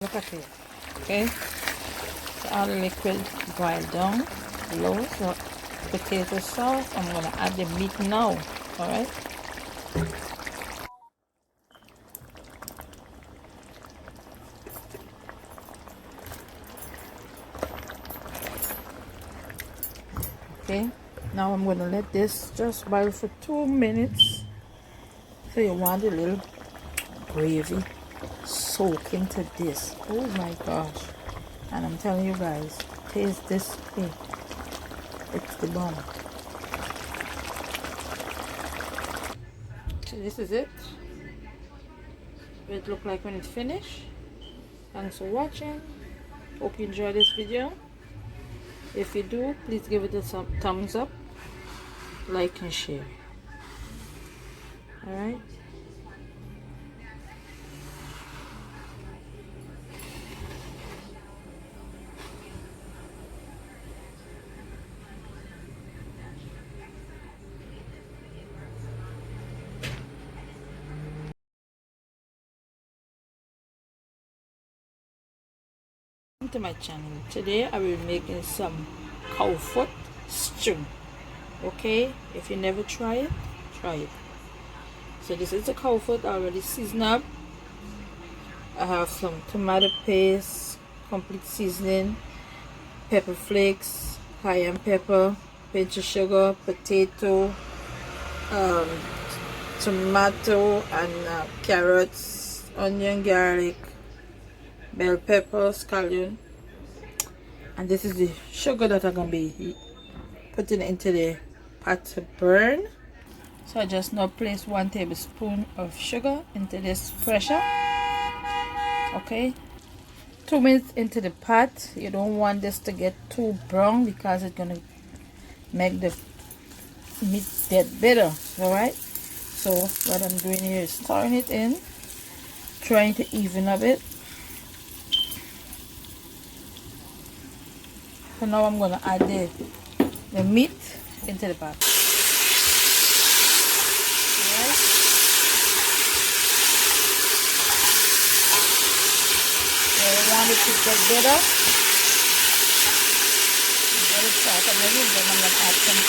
Look at it. Okay, so all the liquid boiled down low, so potato sauce. I'm gonna add the meat now. All right. Okay, now I'm gonna let this just boil for 2 minutes. So you want a little gravy soak into this. Oh my gosh. And I'm telling you guys, taste this thing. It's the bomb. So this is it. What it look like when it's finished. Thanks for watching. Hope you enjoyed this video. If you do, please give it a thumbs up, like and share. Alright. To my channel. Today I will be making some cow foot stew. Okay, if you never try it, try it. So this is the cow foot already seasoned up. I have some tomato paste, complete seasoning, pepper flakes, cayenne pepper, pinch of sugar, potato, tomato and carrots, onion, garlic, bell pepper, scallion, and this is the sugar that I'm gonna be putting into the pot to burn. So I just now place 1 tablespoon of sugar into this pressure. Okay, 2 minutes into the pot. You don't want this to get too brown because it's gonna make the meat get bitter. All right, so what I'm doing here is stirring it in, trying to even up it. So now I'm gonna add the meat into the pot. Alright. So I want it to get better. Let it start a little, then I'm gonna add some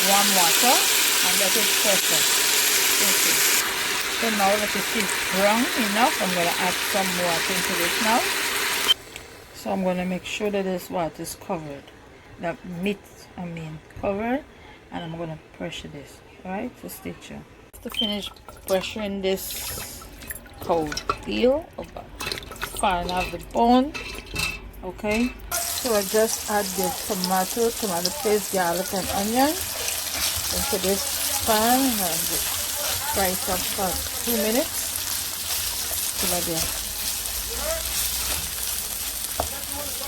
warm water and let it pressure. Okay. So now that it is brown enough, I'm gonna add some water into this now. So I'm going to make sure that this water is covered, the meat covered, and I'm going to pressure this. Alright, so stay tuned. To finish pressuring this cow peel about far enough the bone. Okay, so I just add the tomato paste, garlic and onion into this pan and just fry it up for 2 minutes till I get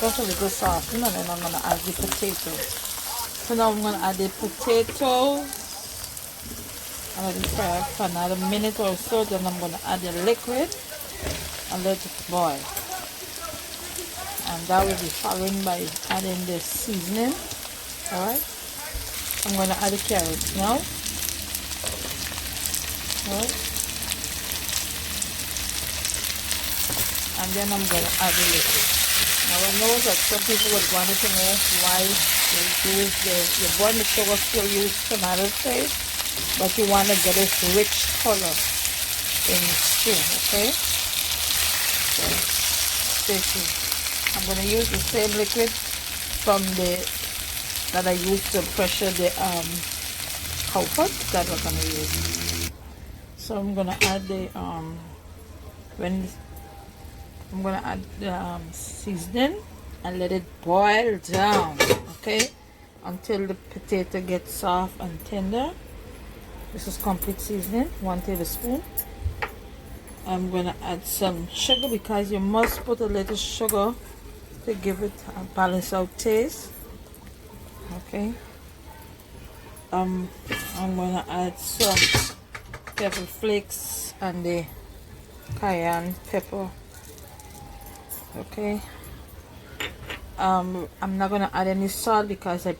just a little soft, and then I'm going to add the potatoes. So now I'm going to add the potatoes and let it fry for another minute or so. Then I'm going to add the liquid and let it boil, and that will be followed by adding the seasoning. Alright, I'm going to add the carrots now. Alright, and then I'm going to add the liquid. Now I know that some people would want to know why they use you burn the sugar, still use tomato paste, but you want to get this rich color in the stew. Okay, so stay tuned. I'm going to use the same liquid from that I used to pressure the cow foot that we're going to use. So I'm going to add the I'm going to add the seasoning and let it boil down, okay, until the potato gets soft and tender. This is complete seasoning, 1 tablespoon. I'm going to add some sugar because you must put a little sugar to give it a balanced out taste. Okay, I'm going to add some pepper flakes and the cayenne pepper. Okay, I'm not gonna add any salt because I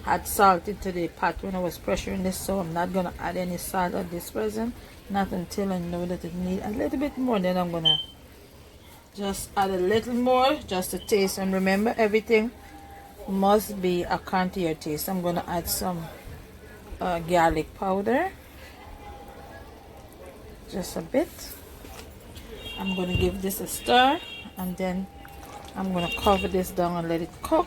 had salt into the pot when I was pressuring this, so I'm not gonna add any salt at this present, not until I know that it needs a little bit more. Then I'm gonna Just add a little more just to taste, and remember, everything must be according to your taste. I'm going to add some garlic powder, just a bit. I'm going to give this a stir, and then I'm going to cover this down and let it cook.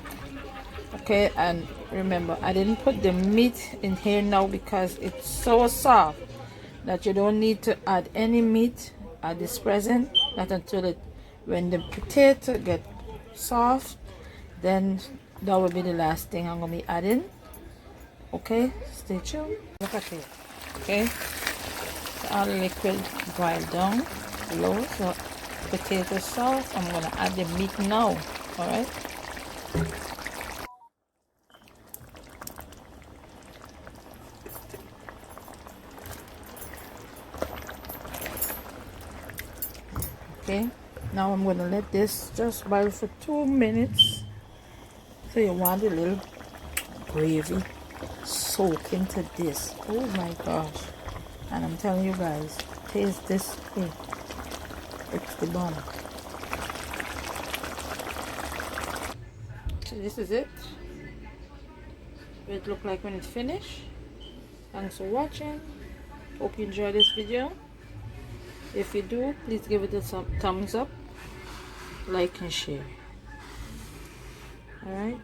Okay, and remember, I didn't put the meat in here now because it's so soft that you don't need to add any meat at this present. Not until it, when the potato get soft, then that will be the last thing I'm gonna be adding. Okay, stay tuned. Look at it. Okay, so all the liquid boiled down low, so potato soft. I'm gonna add the meat now. All right. Okay, now I'm gonna let this just boil for 2 minutes. So you want a little gravy soak into this. Oh my gosh. And I'm telling you guys, taste this thing. It's the bomb. So this is it. What it look like when it's finished. Thanks for watching. Hope you enjoyed this video. If you do, please give it a thumbs up, like and share. Alright.